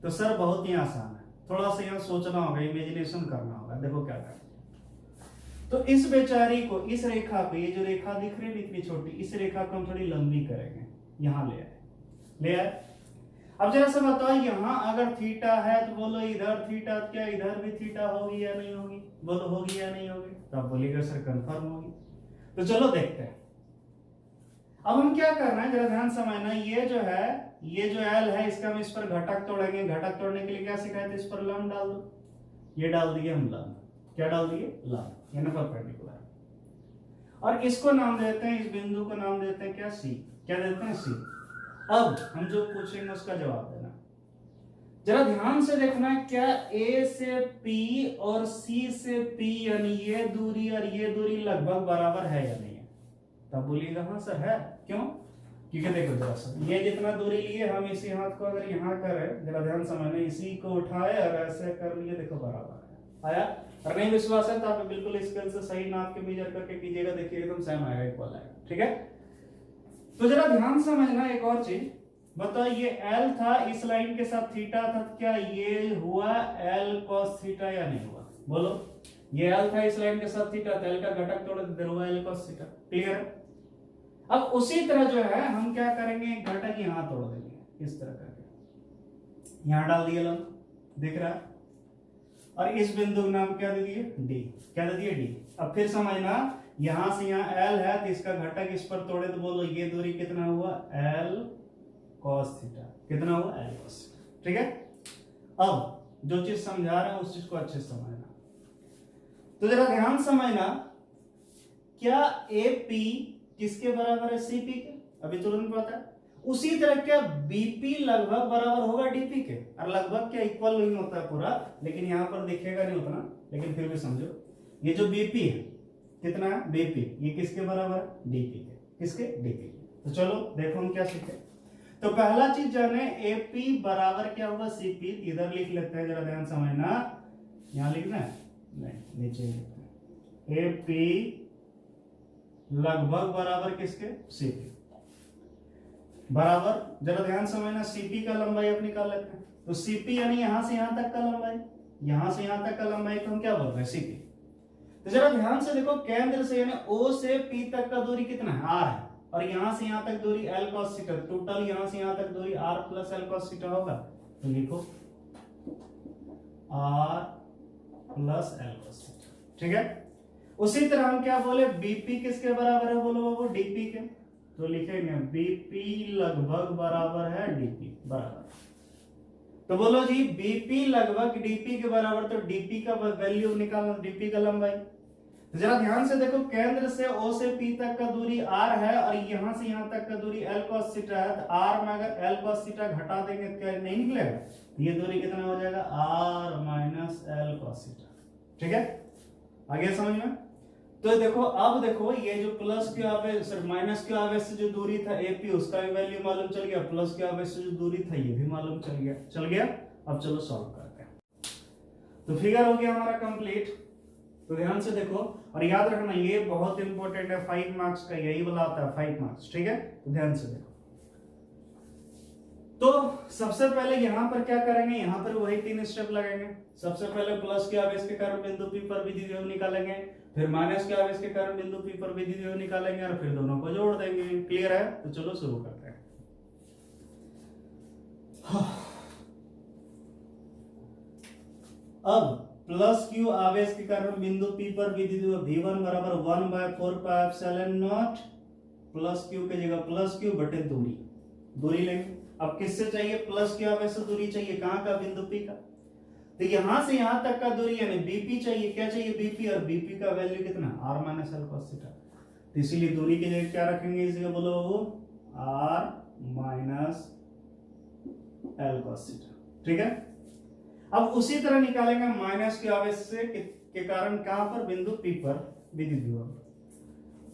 तो सर बहुत ही आसान है, थोड़ा सा यहाँ सोचना होगा, इमेजिनेशन करना होगा। देखो क्या करें। तो इस बेचारी को, इस रेखा को, ये जो रेखा दिख रही है इतनी छोटी, इस रेखा को हम थोड़ी लंबी करेंगे, यहां ले आए। अब जरा सा बताओ, यहां अगर थीटा है तो बोलो इधर थीटा, क्या इधर भी थीटा होगी या नहीं होगी? बोलो होगी या नहीं होगी? तो आप बोलिएगा सर कंफर्म होगी। तो चलो देखते हैं। अब हम क्या करना है जरा ध्यान समझना, ये जो है, ये जो एल है इसका हम इस पर घटक तोड़ेंगे। घटक तोड़ने के लिए क्या सिखाए थे? इस पर लंब डाल दो। ये डाल दिए हम लंब। क्या डाल दिए? लंब, यानी परपेंडिकुलर। और इसको नाम देते हैं, इस बिंदु को नाम देते हैं क्या? सी। क्या देते हैं? सी। अब हम जो पूछेंगे उसका जवाब देना। जरा ध्यान से देखना, क्या ए से पी और सी से पी यानी ये दूरी और ये दूरी लगभग बराबर है या नहीं है? तब बोलिएगा हाँ सर है। क्यों? क्योंकि देखो जरा सा, ये जितना दूरी लिए हम इसी हाथ को अगर यहाँ करें, जरा ध्यान समझना, इसी को उठाए और ऐसे कर लिए, देखो बराबर है। आया? और नहीं विश्वास है तो आप बिल्कुल स्केल से सही नाप के मेजर करके कीजिएगा, देखिए एकदम सेम आएगा, इक्वल आएगा। ठीक है, तो जरा ध्यान समझना एक और चीज। बताओ ये L था, इस लाइन के साथ थीटा था, क्या ये हुआ L cos थीटा या नहीं हुआ? बोलो, ये L था, इस लाइन के साथ थीटा था, L का घटक तोड़ देते हुआ L cos थीटा। क्लियर? अब उसी तरह जो है हम क्या करेंगे, घटक यहां तोड़ देंगे इस तरह करके, यहां डाल दिया लो, दिख रहा है? और इस बिंदु का नाम क्या दे दिए? D। क्या दे दिए? D। अब फिर समझना, यहां से यहां L है तो इसका घटक इस पर तोड़े तो बोलो ये दूरी कितना हुआ? L cos theta. कितना हुआ? L cos theta. ठीक है, अब जो चीज समझा रहे हैं उस चीज को अच्छे से समझना। तो जरा ध्यान समझना, क्या AP किसके बराबर है? CP के। अभी तुरंत पता है। उसी तरह क्या BP लगभग बराबर होगा DP के? और लगभग क्या इक्वल नहीं होता है पूरा, लेकिन यहां पर दिखेगा नहीं उतना, लेकिन फिर भी समझो, ये जो BP है कितना है? BP ये किसके बराबर है? DP के। किसके? DP के। तो चलो देखो हम क्या सीखे। तो पहला चीज जाने, AP बराबर क्या होगा? CP। इधर लिख लेते हैं, जरा ध्यान समझना, यहां लिखना है नहीं, नीचे लिखते हैं, AP लगभग बराबर किसके? CP बराबर, जरा ध्यान समझना, CP का लंबाई आप निकाल लेते हैं। तो CP यानी यहां से यहां तक का लंबाई, यहां से यहां तक का लंबाई को हम क्या बोल रहे हैं? CP। तो जरा ध्यान से देखो, केंद्र से यानी O से P तक का दूरी कितना है? R है, और यहां से यहां तक दूरी L cos थीटा, टोटल यहां से यहां तक दूरी R plus L cos theta होगा। तो लिखो R plus L cos theta. ठीक है, उसी तरह हम क्या बोले, BP किसके बराबर है? बोलो बाबू, DP के। तो लिखेंगे BP लगभग बराबर है DP बराबर। तो बोलो जी, BP लगभग DP के बराबर, तो DP का वैल्यू निकालना, DP का लंबाई। तो जरा ध्यान से देखो, केंद्र से O से P तक का दूरी R है, और यहां से यहां तक का दूरी L cos थीटा है। तो R में अगर L cos थीटा घटा देंगे तो क्या नहीं निकलेगा? ये दूरी कितना हो जाएगा? R minus L cos theta. ठीक है, आगे समझ में? तो देखो, अब देखो, ये जो प्लस के आवेश सर माइनस के आवेश से जो दूरी था AP, उसका भी वैल्यू मालूम चल गया, प्लस के आवेश से जो दूरी था ये भी मालूम चल गया। अब चलो सॉल्व करते हैं। तो फिगर हो गया हमारा कंप्लीट। तो ध्यान से देखो, और याद रखना ये बहुत इंपॉर्टेंट है, 5 मार्क्स का यही वाला आता है, 5 मार्क्स। ठीक है, तो ध्यान से देखो। तो सबसे पहले यहां पर क्या करेंगे, यहां पर वही 3 स्टेप लगेंगे। सबसे पहले प्लस के आवेश के कारण बिंदु P पर विद्युत विभव निकालेंगे, फिर माइनस के आवेश के कारण बिंदु P पर विद्युत विभव निकालेंगे, और फिर दोनों को जोड़ देंगे। क्लियर है? तो चलो शुरू करते हैं। अब प्लस Q आवेश के कारण बिंदु P पर विद्युत विभव V1 बराबर 1/4 pi epsilon not, plus Q की जगह प्लस Q बटे दूरी लेंगे। अब किससे चाहिए? प्लस के आवेश से दूरी चाहिए, कहां का? बिंदु P का। तो यहां से यहां तक का दूरी यानी BP चाहिए। क्या चाहिए? BP, और BP का वैल्यू कितना? R minus L cos theta. तो इसीलिए दूरी की जगह क्या रखेंगे? इस जगह बोलो वो R minus L cos theta. ठीक है, अब उसी तरह निकालेंगे माइनस के आवेश से के कारण कहां पर? बिंदु P पर विद्युत विभव,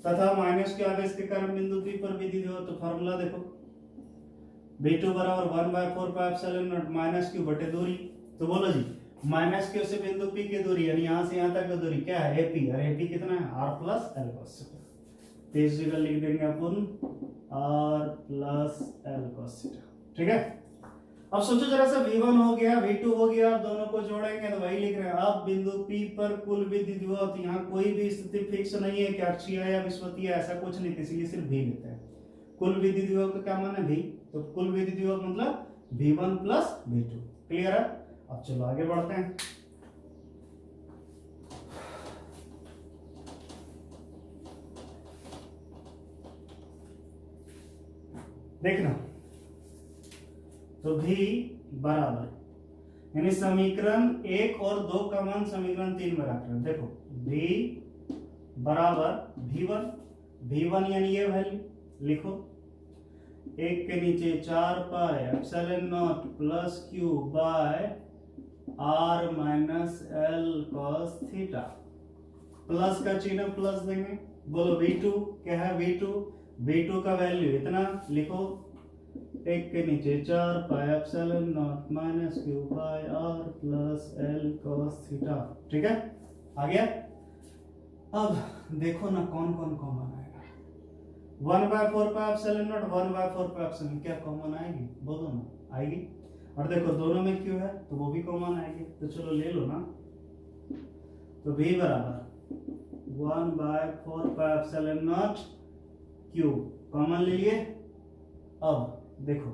तथा माइनस के आवेश के कारण बिंदु P पर विद्युत विभव। तो फार्मूला देखो, V2 बराबर 1/4 pi epsilon not minus Q बटे दूरी। तो बोलो जी, माइनस Q से बिंदु P की दूरी यानी यहां से यहां तक की दूरी क्या है? AP, और AP कितना है? R plus L cos theta. तो इस जगह लिख देंगे अपन R plus L cos theta. ठीक है, अब सोचो जरा सा, V1 हो गया, V2 हो गया, अब दोनों को जोड़ेंगे तो वही लिख रहे हैं। अब बिंदु P पर कुल विद्युत विभव, तो यहाँ कोई भी स्थिति फिक्स नहीं है कि अक्षीय या विषुवतीय, ऐसा कुछ नहीं, इसलिए सिर्फ V लेते हैं। कुल विद्युत विभव का क्या मान है? V। तो कुल विद्युत विभव मतलब V1 प्लस V2। क्लियर है? अब चलो आगे बढ़ते हैं। देखना, तो V बराबर यानी समीकरण 1 और 2 का मान समीकरण 3 में रख रहे हैं। देखो, V बराबर V1 यानी ये वैल्यू लिखो, एक के नीचे 4 pi epsilon not plus Q by R minus L cos theta. Plus का चिन्ह प्लस देंगे, बोलो V2 क्या है, V2 का वैल्यू इतना लिखो, एक के नीचे 4 pi epsilon not minus Q by R plus L cos theta. ठीक है, आ गया। अब देखो ना कौन कौन कॉमन आएगा। 1/4 pi epsilon not 1/4 pi epsilon, क्या कॉमन आएगी, बोलो ना, आएगी। और देखो दोनों में क्यू है तो वो भी कॉमन आएगी, तो चलो ले लो ना। तो v बराबर 1/4 pi epsilon nought Q common ले लिए। अब देखो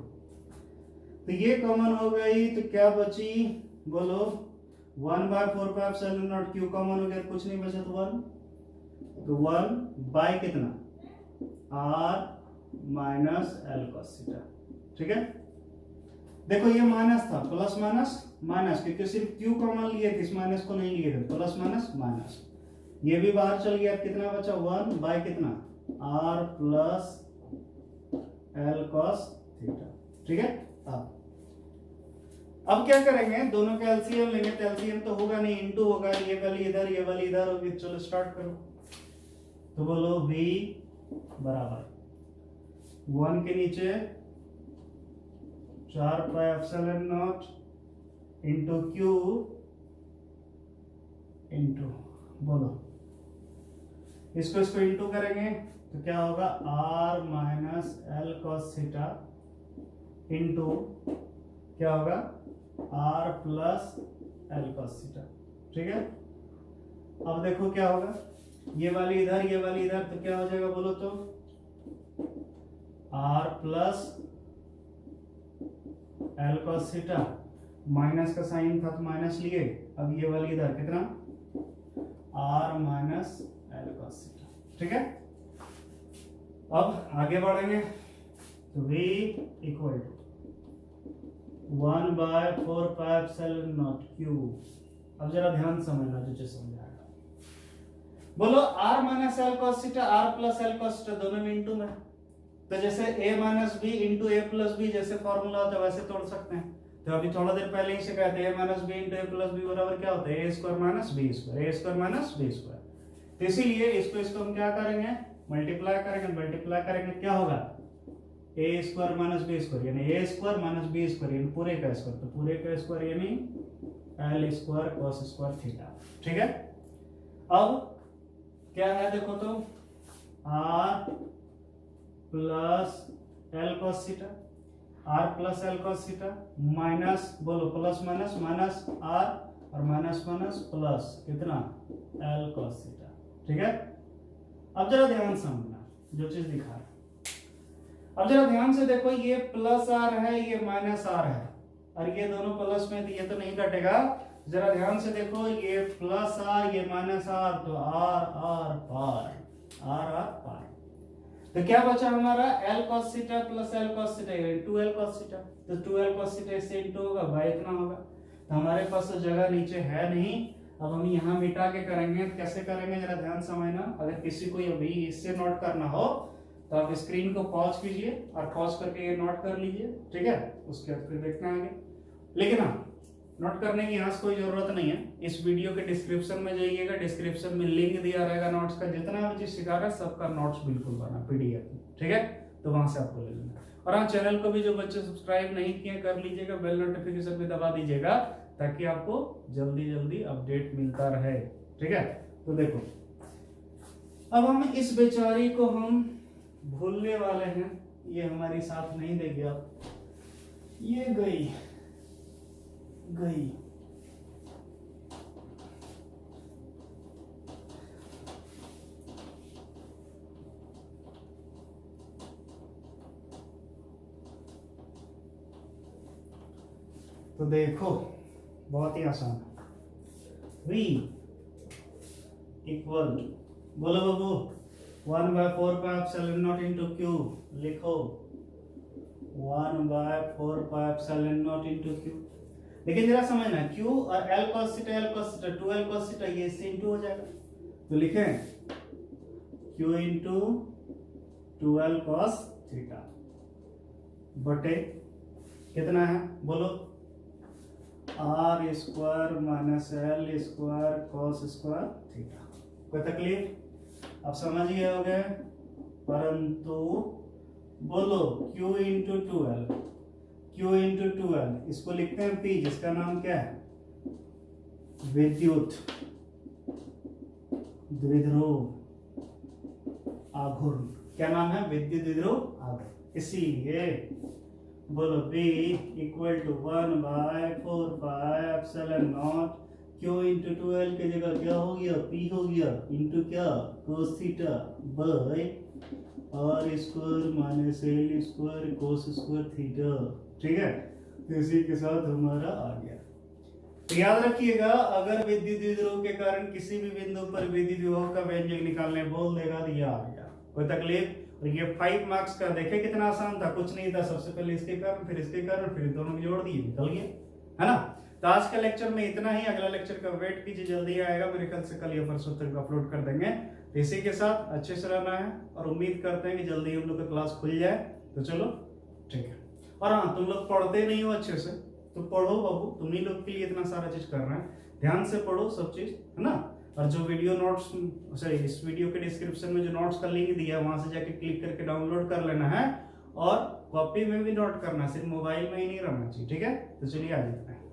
तो ये कॉमन हो गई, तो क्या बची, बोलो 1/4 pi epsilon nought Q common हो गया, कुछ नहीं बचा तो 1, तो 1 बाय कितना r minus L cos theta. ठीक है, देखो ये माइनस था, प्लस माइनस माइनस, क्योंकि सिर्फ क्यू कॉमन लिए थे, इस माइनस को नहीं लिए थे, प्लस माइनस माइनस, ये भी बाहर चल गया, कितना बचा 1 बाय कितना r plus L cos theta. ठीक है, अब क्या करेंगे, दोनों का एलसीएम लेंगे, तो एलसीएम तो होगा नहीं, इनटू होगा, ये वाली इधर ये वाली इधर होगी। चलो स्टार्ट करो, तो बोलो v बराबर 1 के नीचे 4 pi epsilon nought into Q into, बोलो इसको इंटू करेंगे तो क्या होगा r minus L cos theta into क्या होगा r plus L cos theta. ठीक है, अब देखो क्या होगा, ये वाली इधर ये वाली इधर, तो क्या हो जाएगा बोलो तो r plus L cos theta, minus का साइन था तो माइनस लिए, अब ये वाली इधर कितना r minus L cos theta. ठीक है, अब आगे बढ़ेंगे, तो v equal to 1/4 pi epsilon nought Q. अब जरा ध्यान समझना, जो समझाएगा, बोलो r minus L cos theta, r plus L cos theta दोनों में इंटू में, तो जैसे a minus B into A plus B जैसे फॉर्मूला होता है वैसे तोड़ सकते हैं। तो अभी थोड़ा देर पहले ही शिकायत है, a minus B into A plus B बराबर क्या होता है, a square minus B square, a square minus B square. तो इसीलिए इसको हम क्या करेंगे, मल्टीप्लाई करेंगे, क्या होगा a square minus B square, यानी a square minus B square, यानी पूरे का स्क्वायर, तो पूरे का स्क्वायर यानी l square cos square theta. ठीक है, अब क्या है देखो तो r plus L cos theta, r plus L cos theta minus, बोलो प्लस माइनस माइनस r और माइनस माइनस प्लस कितना एल कॉस थीटा। ठीक है, अब जरा ध्यान समझना जो चीज दिखा रहा, अब जरा ध्यान से देखो, ये प्लस आर है, ये माइनस आर है, और ये दोनों प्लस में, तो ये तो नहीं कटेगा। जरा ध्यान से देखो, ये प्लस आर ये माइनस आर, तो आर आर पार, आर आर पार, तो क्या बचा हमारा L cos theta plus L cos theta, 2l cos theta, तो 2l कॉस थीटा इससे इंटू होगा, बाय इतना होगा। तो हमारे पास तो जगह नीचे है नहीं, अब हम यहाँ मिटा के करेंगे, तो कैसे करेंगे जरा ध्यान समझना। अगर किसी को अभी इससे नोट करना हो तो आप स्क्रीन को पॉज कीजिए और पॉज करके ये नोट कर लीजिए। ठीक है, उसके बाद फिर देखना आगे, लेकिन हाँ नोट करने की यहाँ से कोई जरूरत नहीं है, इस वीडियो के डिस्क्रिप्शन में जाइएगा, डिस्क्रिप्शन में लिंक दिया रहेगा नोट्स का, जितना भी चीज सिखा रहा है सबका नोट्स बिल्कुल बना पीडीएफ में। ठीक है, तो वहां से आपको ले लेना। और हाँ, चैनल को भी जो बच्चे सब्सक्राइब नहीं किए कर लीजिएगा, बेल नोटिफिकेशन भी दबा दीजिएगा, ताकि आपको जल्दी जल्दी अपडेट मिलता रहे। ठीक है, तो देखो अब हम इस बेचारी को हम भूलने वाले हैं, ये हमारी साथ नहीं देगी, अब ये गई तो देखो बहुत ही आसान है, v इक्वल, बोलो बाबू 1/4 pi epsilon nought into Q, लिखो 1/4 pi epsilon nought into Q. लेकिन जरा समझना, q और l cos theta 2l cos theta ये इससे इंटू हो जाएगा, तो लिखें q into 2l cos theta. बटे कितना है बोलो, R square minus L square cos square theta. कोई तकलीफ? अब समझ गए होगे। परंतु बोलो Q into two L, Q into two L, इसको लिखते हैं P, जिसका नाम क्या है, विद्युत द्विध्रुव आघूर्ण। क्या नाम है, विद्युत द्विध्रुव आघूर्ण। इसीलिए बोलो P equal to 1/4πε0 Q into two L की जगह क्या हो गया, P हो गया, इंटू क्या, cos theta by R square minus L square cos square theta. ठीक है, तो इसी के साथ हमारा आ गया। तो याद रखिएगा, अगर विद्युत द्विध्रुव के कारण किसी भी बिंदु पर विद्युत विभव का व्यंजक निकालने बोल देगा तो यह आ गया। कोई तकलीफ? और ये 5 मार्क्स का देखे कितना आसान था, कुछ नहीं था। सबसे पहले इसके कारण, फिर इसके कारण, फिर दोनों को जोड़ दिए, निकल गया, है ना। तो आज का लेक्चर में इतना ही। अगला लेक्चर का वेट कीजिए, जल्दी आएगा मेरे ख्याल से, कल या परसों तक अपलोड कर देंगे। तो इसी के साथ अच्छे से रहना है और उम्मीद करते हैं कि जल्दी हम लोग का क्लास खुल जाए। तो चलो ठीक है। और हाँ, तुम लोग पढ़ते नहीं हो अच्छे से, तो पढ़ो बाबू, तुम्ही लोग के लिए इतना सारा चीज कर रहे हैं, ध्यान से पढ़ो सब चीज, है ना। और जो वीडियो नोट्स, सॉरी, इस वीडियो के डिस्क्रिप्शन में जो नोट्स का लिंक दिया है, वहां से जाके क्लिक करके डाउनलोड कर लेना है। और कॉपी में भी नोट करना, सिर्फ मोबाइल में ही नहीं रहना चाहिए, ठीक है। तो चलिए आ जाते हैं।